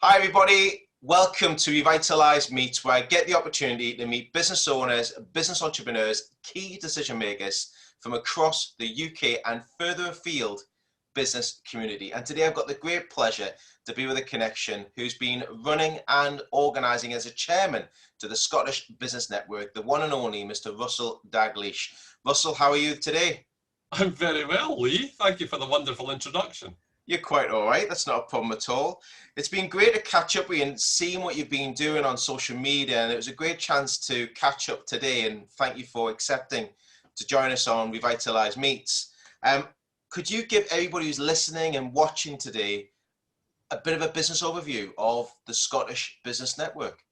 Hi everybody, welcome to Revitalise Meets, where I get the opportunity to meet business owners, business entrepreneurs, key decision makers from across the UK and further afield business community. And today I've got the great pleasure to be with a connection who's been running and organising as a chairman to the Scottish Business Network, the one and only Mr. Russell Dalgleish. Russell, how are you today? I'm very well, Lee. Thank you for the wonderful introduction. You're quite all right. That's not a problem at all. It's been great to catch up with you and seeing what you've been doing on social media. And it was a great chance to catch up today. And thank you for accepting to join us on Revitalise Meets. Could you give everybody who's listening and watching today a bit of a business overview of the Scottish Business Network?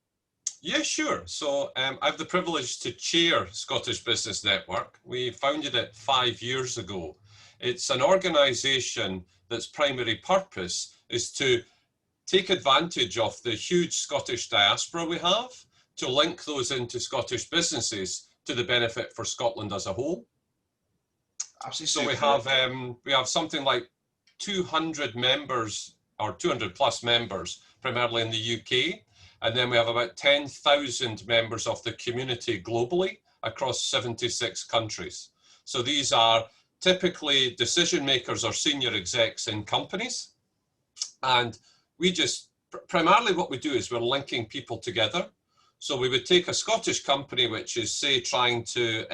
Yeah, sure. So I have the privilege to chair Scottish Business Network. We founded it 5 years ago. It's an organisation that's primary purpose is to take advantage of the huge Scottish diaspora we have to link those into Scottish businesses to the benefit for Scotland as a whole. Absolutely. So we have something like 200 members or 200 plus members, primarily in the UK. And then we have about 10,000 members of the community globally across 76 countries. So these are typically decision makers or senior execs in companies. And we just, primarily what we do is we're linking people together. So we would take a Scottish company, which is say trying to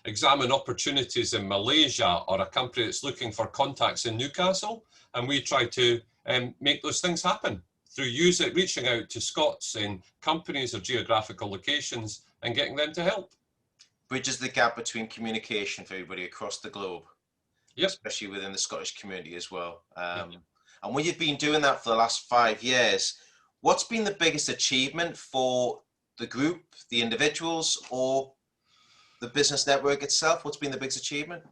examine opportunities in Malaysia, or a company that's looking for contacts in Newcastle. And we try to make those things happen through reaching out to Scots in companies or geographical locations and getting them to help. Bridges the gap between communication for everybody across the globe, yep. Especially within the Scottish community as well. And when you've been doing that for the last 5 years, what's been the biggest achievement for the group, the individuals, or the business network itself? What's been the biggest achievement?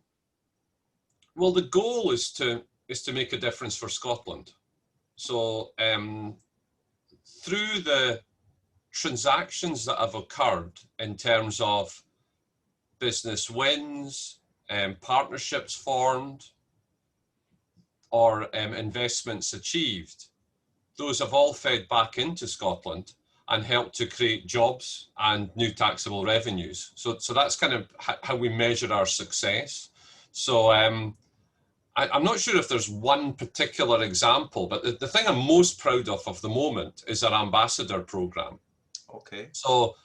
Well, the goal is to make a difference for Scotland. So through the transactions that have occurred in terms of business wins, partnerships formed, or investments achieved, those have all fed back into Scotland and helped to create jobs and new taxable revenues. So that's kind of how we measure our success. So I'm not sure if there's one particular example, but the thing I'm most proud of the moment is our ambassador program. Okay. So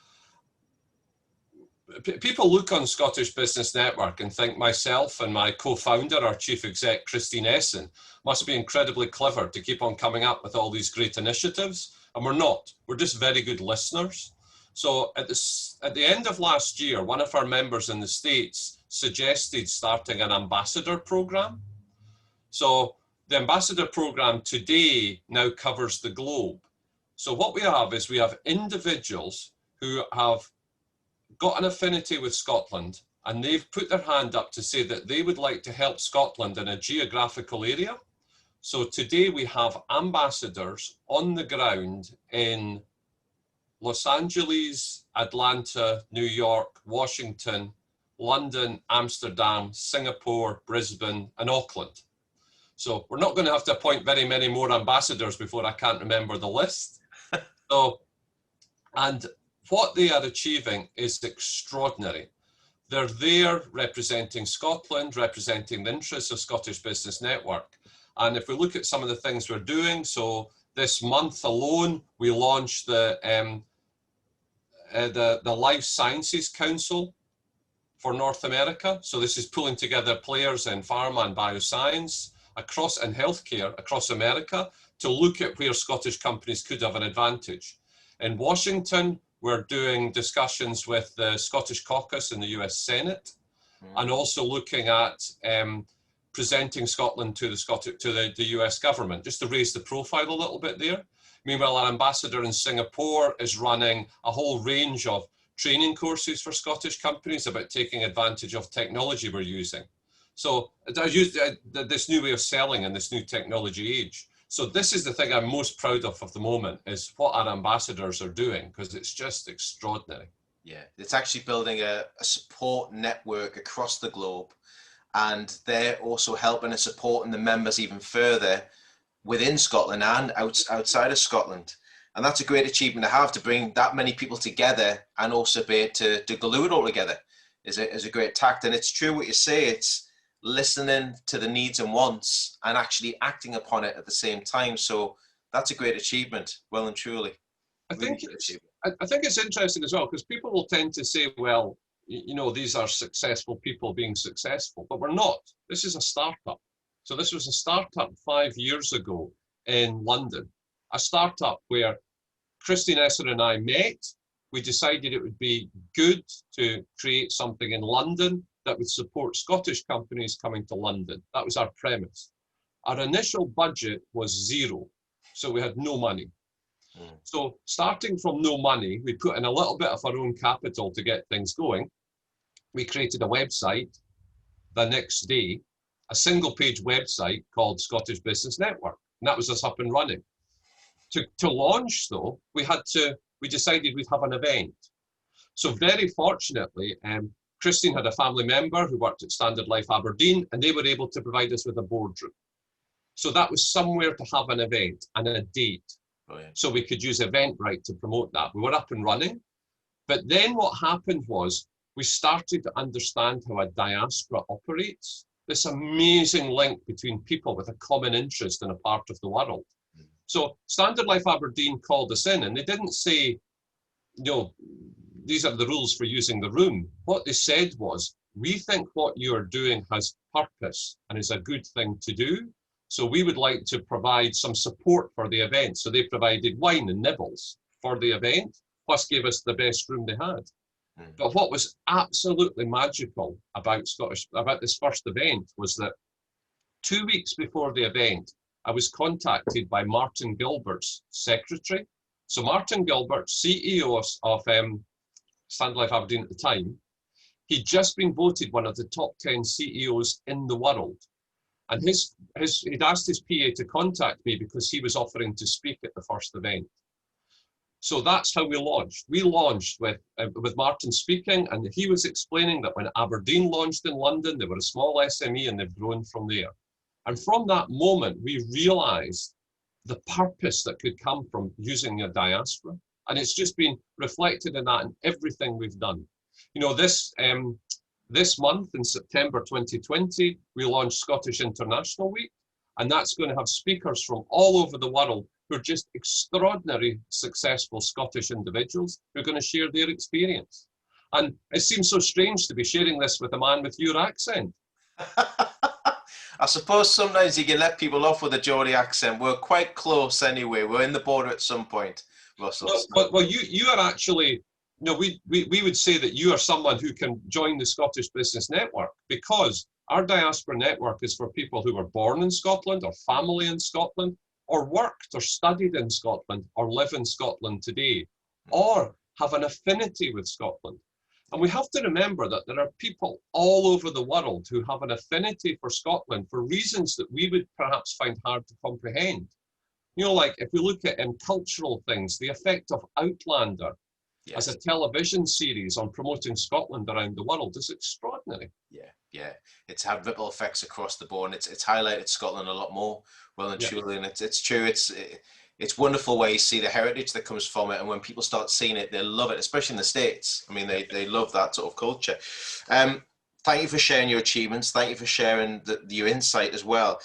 people look on Scottish Business Network and think myself and my co-founder, our chief exec, Christine Essen, must be incredibly clever to keep on coming up with all these great initiatives. And we're not. We're just very good listeners. So at the end of last year, one of our members in the States suggested starting an ambassador program. So the ambassador program today now covers the globe. So what we have is we have individuals who have got an affinity with Scotland, and they've put their hand up to say that they would like to help Scotland in a geographical area. So today we have ambassadors on the ground in Los Angeles, Atlanta, New York, Washington, London, Amsterdam, Singapore, Brisbane, and Auckland. So we're not going to have to appoint very many more ambassadors before I can't remember the list. And what they are achieving is extraordinary. They're there representing Scotland, representing the interests of Scottish Business Network. And if we look at some of the things we're doing, so this month alone, we launched the Life Sciences Council for North America. So this is pulling together players in pharma and bioscience and healthcare across America to look at where Scottish companies could have an advantage. In Washington, we're doing discussions with the Scottish Caucus in the US Senate, and also looking at presenting Scotland to the US government, just to raise the profile a little bit there. Meanwhile, our ambassador in Singapore is running a whole range of training courses for Scottish companies about taking advantage of technology we're using. So I use this new way of selling in this new technology age. So this is the thing I'm most proud of the moment, is what our ambassadors are doing, because it's just extraordinary. Yeah, it's actually building a support network across the globe, and they're also helping and supporting the members even further within Scotland and outside of Scotland. And that's a great achievement to have, to bring that many people together and also be able to glue it all together is a great tact. And it's true what you say, it's listening to the needs and wants and actually acting upon it at the same time. So that's a great achievement, well and truly. I think it's interesting as well, because people will tend to say, well, you know, these are successful people being successful, but we're not. This is a startup. So this was a startup 5 years ago in London, a startup where Christine Esser and I met. We decided it would be good to create something in London that would support Scottish companies coming to London. That was our premise. Our initial budget was zero, so we had no money. So starting from no money, we put in a little bit of our own capital to get things going. We created a website the next day, a single page website called Scottish Business Network. And that was us up and running. To launch though, we decided we'd have an event. So very fortunately, Christine had a family member who worked at Standard Life Aberdeen, and they were able to provide us with a boardroom. So that was somewhere to have an event and a date. Oh, yeah. So we could use Eventbrite to promote that. We were up and running. But then what happened was we started to understand how a diaspora operates. This amazing link between people with a common interest in a part of the world. So Standard Life Aberdeen called us in, and they didn't say, you know, these are the rules for using the room. What they said was, we think what you're doing has purpose and is a good thing to do. So we would like to provide some support for the event. So they provided wine and nibbles for the event, plus gave us the best room they had. But what was absolutely magical about this first event was that 2 weeks before the event, I was contacted by Martin Gilbert's secretary. So Martin Gilbert, CEO of Standard Life Aberdeen at the time, he'd just been voted one of the top 10 CEOs in the world. And he'd asked his PA to contact me because he was offering to speak at the first event. So that's how we launched. We launched with Martin speaking, and he was explaining that when Aberdeen launched in London, they were a small SME and they've grown from there. And from that moment, we realized the purpose that could come from using a diaspora. And it's just been reflected in that in everything we've done. You know, this month in September 2020, we launched Scottish International Week, and that's going to have speakers from all over the world who are just extraordinary, successful Scottish individuals who are going to share their experience. And it seems so strange to be sharing this with a man with your accent. I suppose sometimes you can let people off with a Geordie accent. We're quite close anyway. We're in the border at some point, Russell. Well, you are actually, you know, we would say that you are someone who can join the Scottish Business Network, because our diaspora network is for people who were born in Scotland or family in Scotland or worked or studied in Scotland or live in Scotland today or have an affinity with Scotland. And we have to remember that there are people all over the world who have an affinity for Scotland for reasons that we would perhaps find hard to comprehend. You know, like if we look at cultural things, the effect of Outlander as a television series on promoting Scotland around the world is extraordinary. Yeah. It's had ripple effects across the board, and it's highlighted Scotland a lot more, well and truly. And it's true. It's wonderful where you see the heritage that comes from it, and when people start seeing it, they love it, especially in the States. I mean, they love that sort of culture. Thank you for sharing your achievements. Thank you for sharing your insight as well.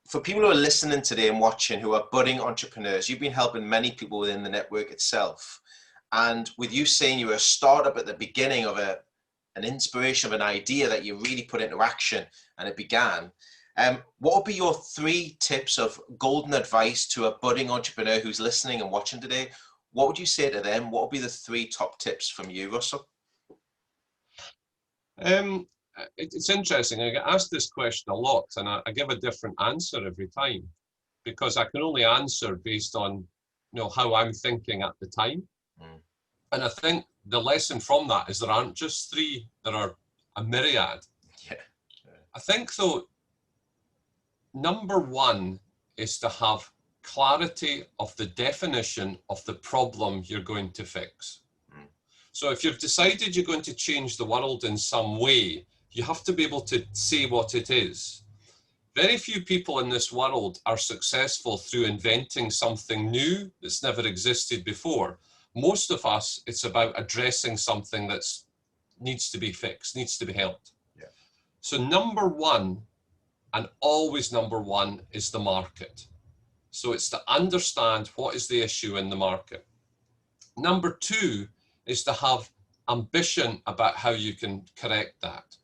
For people who are listening today and watching who are budding entrepreneurs, you've been helping many people within the network itself. And with you saying you were a startup at the beginning of an inspiration of an idea that you really put into action and it began, what would be your 3 tips of golden advice to a budding entrepreneur who's listening and watching today? What would you say to them? What would be the 3 top tips from you, Russell? It's interesting. I get asked this question a lot, and I give a different answer every time, because I can only answer based on, you know, how I'm thinking at the time. And I think the lesson from that is there aren't just 3, there are a myriad. I think, though, number 1 is to have clarity of the definition of the problem you're going to fix. So if you've decided you're going to change the world in some way, you have to be able to say what it is. Very few people in this world are successful through inventing something new that's never existed before. Most of us, it's about addressing something that needs to be fixed, needs to be helped. Yeah. So number one, and always number one, is the market. So it's to understand what is the issue in the market. Number two is to have ambition about how you can correct that.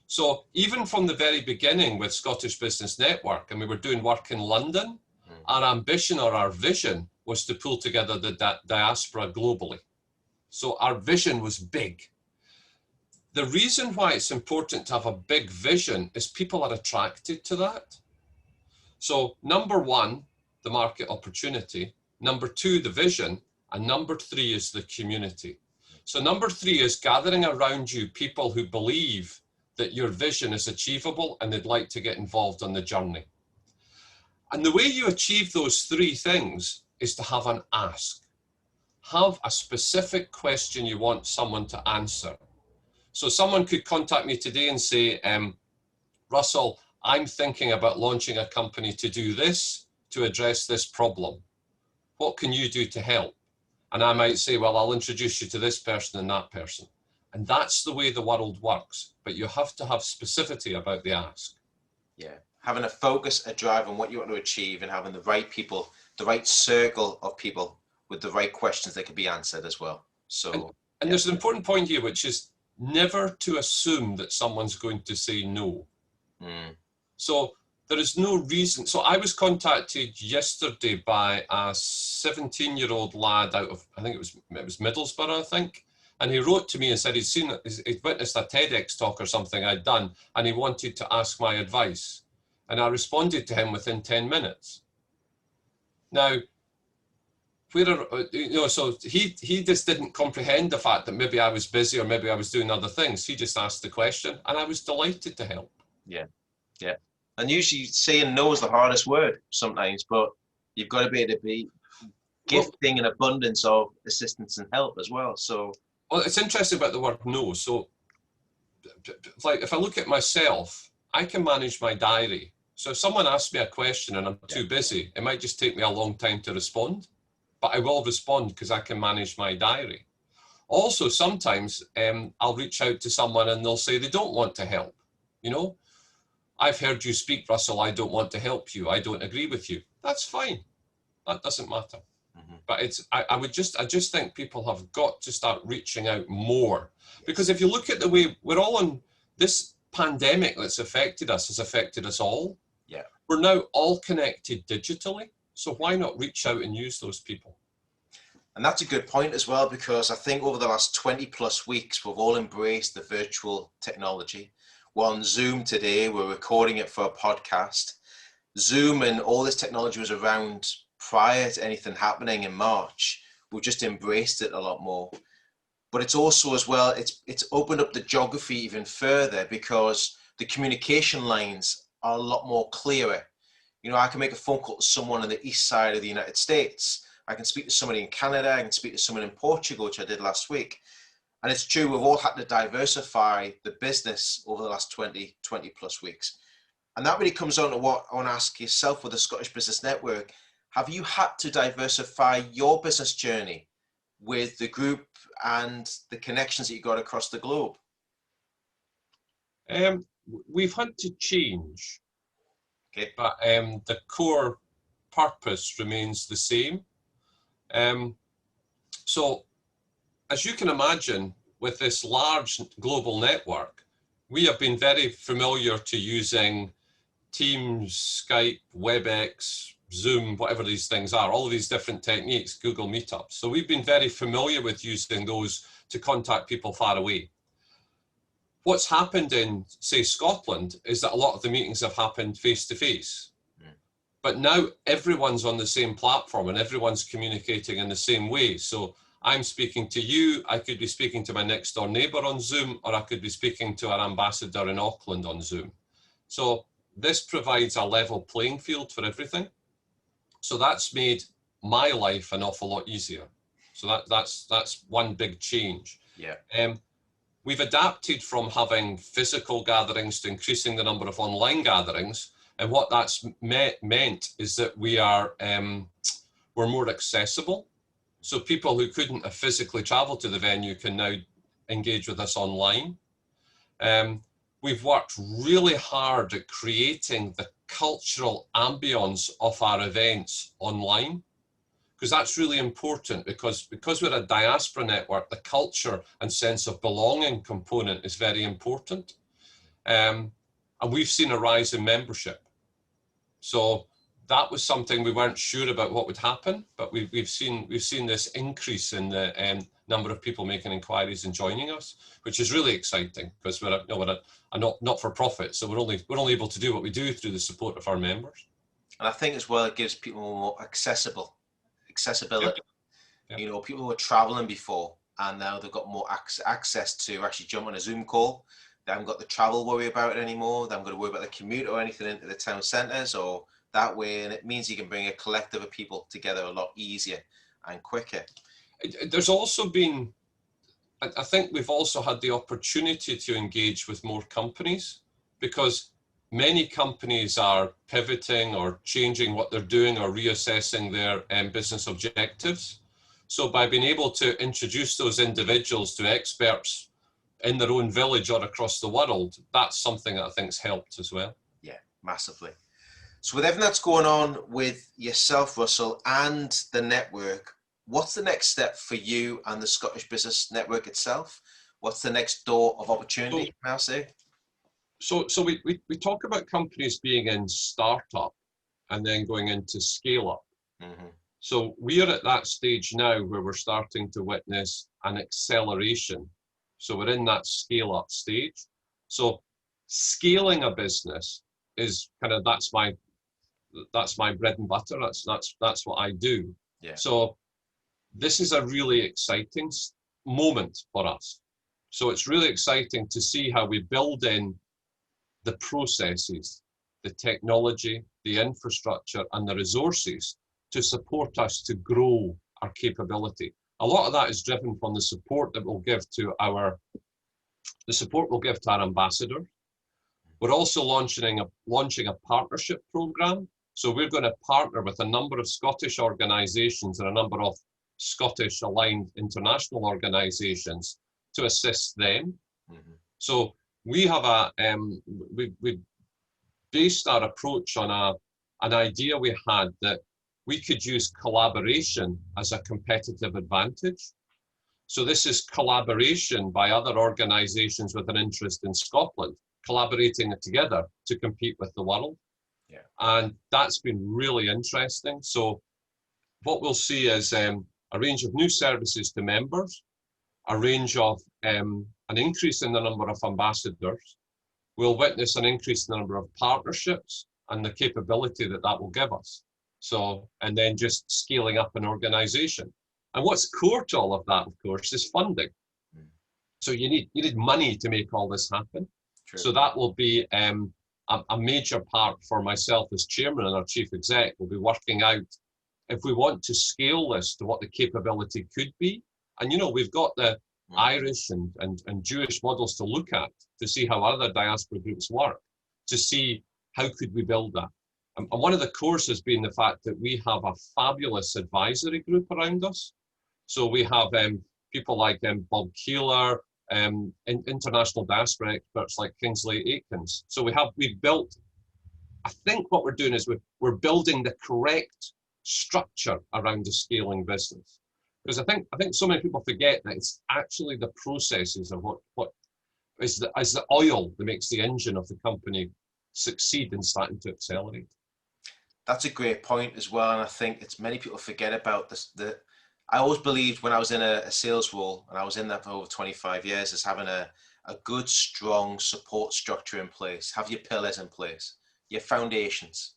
So even from the very beginning with Scottish Business Network, and we were doing work in London, our ambition or our vision was to pull together the diaspora globally. So our vision was big. The reason why it's important to have a big vision is people are attracted to that. So number one, the market opportunity. Number two, the vision. And number three is the community. So number three is gathering around you people who believe that your vision is achievable and they'd like to get involved on the journey. And the way you achieve those three things is to have an ask. Have a specific question you want someone to answer. So someone could contact me today and say, Russell, I'm thinking about launching a company to do this, to address this problem. What can you do to help? And I might say, well, I'll introduce you to this person and that person. And that's the way the world works. But you have to have specificity about the ask. Yeah, having a focus, a drive on what you want to achieve, and having the right people, the right circle of people with the right questions that can be answered as well. So, and there's an important point here, which is never to assume that someone's going to say no. So there is no reason. So I was contacted yesterday by a 17-year-old lad out of, I think it was Middlesbrough, I think. And he wrote to me and said he'd witnessed a TEDx talk or something I'd done, and he wanted to ask my advice. And I responded to him within 10 minutes. Now, so he just didn't comprehend the fact that maybe I was busy or maybe I was doing other things. He just asked the question, and I was delighted to help. Yeah, yeah. And usually saying no is the hardest word sometimes, but you've got to be able to be gifting an abundance of assistance and help as well. So, well, it's interesting about the word no. So, like if I look at myself, I can manage my diary. So if someone asks me a question and I'm too busy, it might just take me a long time to respond, but I will respond because I can manage my diary. Also, sometimes I'll reach out to someone and they'll say they don't want to help. You know, I've heard you speak, Russell, I don't want to help you. I don't agree with you. That's fine. That doesn't matter. But I just think people have got to start reaching out more, because if you look at the way we're all on, this pandemic that's affected us has affected us all. Yeah. We're now all connected digitally. So why not reach out and use those people? And that's a good point as well, because I think over the last 20 plus weeks, we've all embraced the virtual technology. We're on Zoom today, we're recording it for a podcast. Zoom and all this technology was around prior to anything happening in March. We've just embraced it a lot more. But it's also as well, it's opened up the geography even further, because the communication lines are a lot more clearer. You know, I can make a phone call to someone on the east side of the United States. I can speak to somebody in Canada. I can speak to someone in Portugal, which I did last week. And it's true, we've all had to diversify the business over the last 20 plus weeks. And that really comes on to what I want to ask yourself with the Scottish Business Network. Have you had to diversify your business journey with the group and the connections that you got across the globe? We've had to change. Okay. But the core purpose remains the same. So as you can imagine, with this large global network, we have been very familiar to using Teams, Skype, WebEx, Zoom, whatever these things are, all of these different techniques, Google Meetups. So we've been very familiar with using those to contact people far away. What's happened in, say, Scotland is that a lot of the meetings have happened face-to-face. But now everyone's on the same platform and everyone's communicating in the same way. So I'm speaking to you, I could be speaking to my next door neighbour on Zoom, or I could be speaking to our ambassador in Auckland on Zoom. So this provides a level playing field for everything. So that's made my life an awful lot easier. So that's one big change. Yeah. We've adapted from having physical gatherings to increasing the number of online gatherings, And what that's meant is that we're more accessible. So people who couldn't have physically traveled to the venue can now engage with us online. We've worked really hard at creating the cultural ambience of our events online, because that's really important, because we're a diaspora network, the culture and sense of belonging component is very important. And we've seen a rise in membership. So that was something we weren't sure about what would happen, but we've seen this increase in the number of people making inquiries and joining us, which is really exciting, because we're a not for profit, so we're only able to do what we do through the support of our members. And I think as well, it gives people more accessibility. Yep. You know, people who were traveling before, and now they've got more access to actually jump on a Zoom call. They haven't got the travel worry about it anymore. They haven't got to worry about the commute or anything into the town centres or that way. And it means you can bring a collective of people together a lot easier and quicker. There's also been, I think we've also had the opportunity to engage with more companies, because many companies are pivoting or changing what they're doing or reassessing their business objectives. So by being able to introduce those individuals to experts in their own village or across the world, that's something that I think's helped as well. Yeah, massively. So with everything that's going on with yourself, Russell, and the network, what's the next step for you and the Scottish Business Network itself? What's the next door of opportunity, may I say? So we talk about companies being in startup and then going into scale up. Mm-hmm. So we are at that stage now where we're starting to witness an acceleration. So we're in that scale up stage. So scaling a business is kind of, that's my bread and butter. That's what I do. Yeah. So this is a really exciting moment for us. So it's really exciting to see how we build in the processes, the technology, the infrastructure, and the resources to support us to grow our capability. A lot of that is driven from the support that we'll give to our ambassadors. We're also launching a partnership program. So we're going to partner with a number of Scottish organisations and a number of Scottish aligned international organisations to assist them. Mm-hmm. So we have we based our approach on an idea we had that we could use collaboration as a competitive advantage. So this is collaboration by other organisations with an interest in Scotland, collaborating together to compete with the world. Yeah. And that's been really interesting. So what we'll see is a range of new services to members, a range of an increase in the number of ambassadors. We'll witness an increase in the number of partnerships and the capability that will give us. So, and then just scaling up an organisation. And what's core to all of that, of course, is funding. So you need money to make all this happen. True. So that will be a major part for myself as chairman and our chief exec. Will be working out if we want to scale this to what the capability could be. And we've got the Irish and Jewish models to look at to see how other diaspora groups work, to see how could we build that. And one of the cores has been the fact that we have a fabulous advisory group around us. So we have people like Bob Keeler, international diaspora experts like Kingsley Aikens. So we've built, I think what we're doing is we're building the correct structure around the scaling business. Because I think so many people forget that it's actually the processes of what is the oil that makes the engine of the company succeed in starting to accelerate. That's a great point as well, and I think it's many people forget about this. I always believed when I was in a sales role, and I was in that for over 25 years, as having a good, strong support structure in place. Have your pillars in place, your foundations,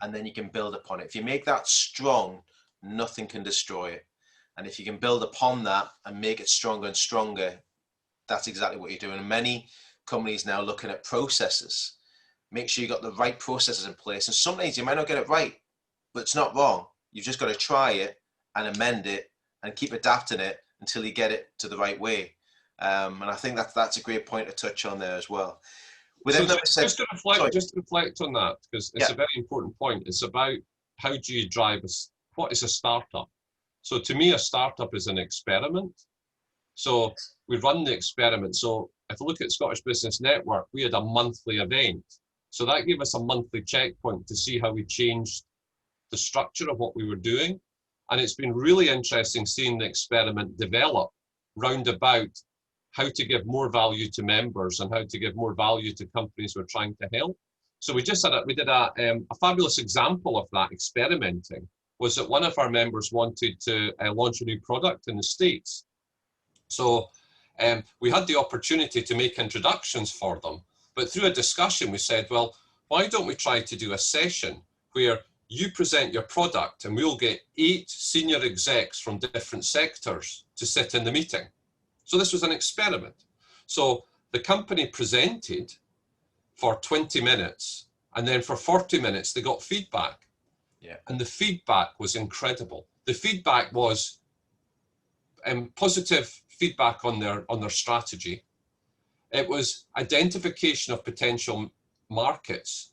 and then you can build upon it. If you make that strong, nothing can destroy it. And if you can build upon that and make it stronger and stronger, that's exactly what you're doing. And many companies now looking at processes. Make sure you got the right processes in place. And some days you might not get it right, but it's not wrong. You've just got to try it and amend it and keep adapting it until you get it to the right way. And I think that's a great point to touch on there as well. With everything that just to reflect on that, because it's a very important point. It's about how do you drive what is a startup? So to me, a startup is an experiment. So we run the experiment. So if we look at Scottish Business Network, we had a monthly event. So that gave us a monthly checkpoint to see how we changed the structure of what we were doing. And it's been really interesting seeing the experiment develop round about how to give more value to members and how to give more value to companies we're trying to help. So we did a fabulous example of that experimenting was that one of our members wanted to launch a new product in the States. So we had the opportunity to make introductions for them, but through a discussion we said, well, why don't we try to do a session where you present your product and we'll get 8 senior execs from different sectors to sit in the meeting. So this was an experiment. So the company presented for 20 minutes and then for 40 minutes they got feedback. Yeah. And the feedback was incredible. The feedback was positive feedback on their strategy. It was identification of potential markets.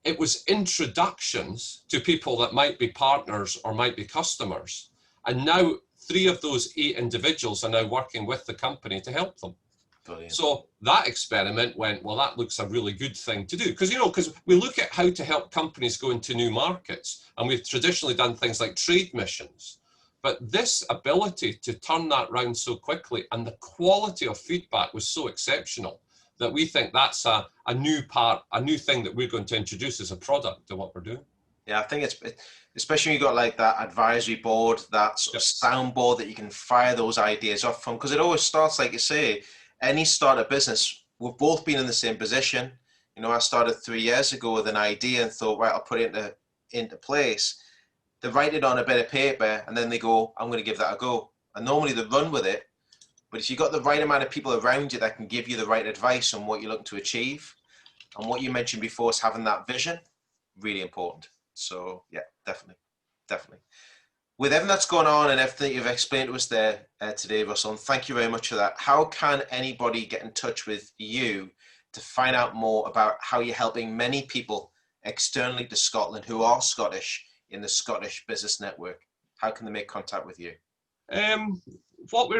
It was introductions to people that might be partners or might be customers. And now 3 of those 8 individuals are now working with the company to help them. Brilliant. So that experiment went, well, that looks a really good thing to do. Because, because we look at how to help companies go into new markets. And we've traditionally done things like trade missions. But this ability to turn that round so quickly and the quality of feedback was so exceptional that we think that's a new thing that we're going to introduce as a product to what we're doing. Yeah, I think it's, especially when you've got like that advisory board, that sort of soundboard that you can fire those ideas off from, because it always starts, like you say, any startup business, we've both been in the same position. I started 3 years ago with an idea and thought, right, I'll put it into place. They write it on a bit of paper and then they go, I'm going to give that a go. And normally they run with it. But if you've got the right amount of people around you that can give you the right advice on what you're looking to achieve, and what you mentioned before is having that vision, really important. So yeah, definitely. With everything that's going on and everything you've explained to us there today, Russell, and thank you very much for that. How can anybody get in touch with you to find out more about how you're helping many people externally to Scotland who are Scottish in the Scottish Business Network? How can they make contact with you? What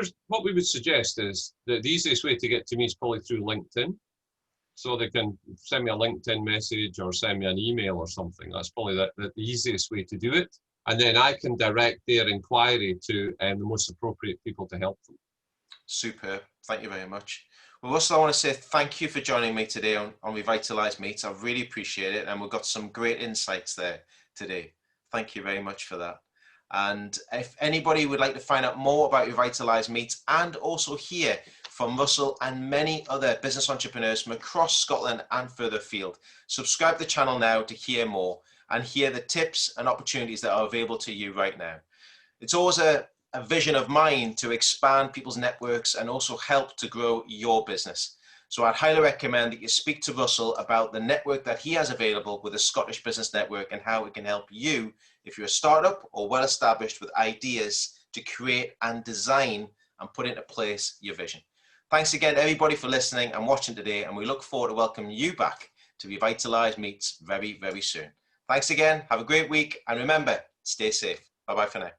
we would suggest is that the easiest way to get to me is probably through LinkedIn. So they can send me a LinkedIn message or send me an email or something. That's probably the easiest way to do it. And then I can direct their inquiry to the most appropriate people to help them. Superb. Thank you very much. Well, Russell, I want to say thank you for joining me today on Revitalise Meets. I really appreciate it. And we've got some great insights there today. Thank you very much for that. And if anybody would like to find out more about Revitalise Meets and also hear from Russell and many other business entrepreneurs from across Scotland and further afield, subscribe to the channel now to hear more and hear the tips and opportunities that are available to you right now. It's always a vision of mine to expand people's networks and also help to grow your business. So I'd highly recommend that you speak to Russell about the network that he has available with the Scottish Business Network and how it can help you if you're a startup or well established with ideas to create and design and put into place your vision. Thanks again to everybody for listening and watching today, and we look forward to welcoming you back to Revitalise Meets very, very soon. Thanks again, have a great week, and remember, stay safe. Bye-bye for now.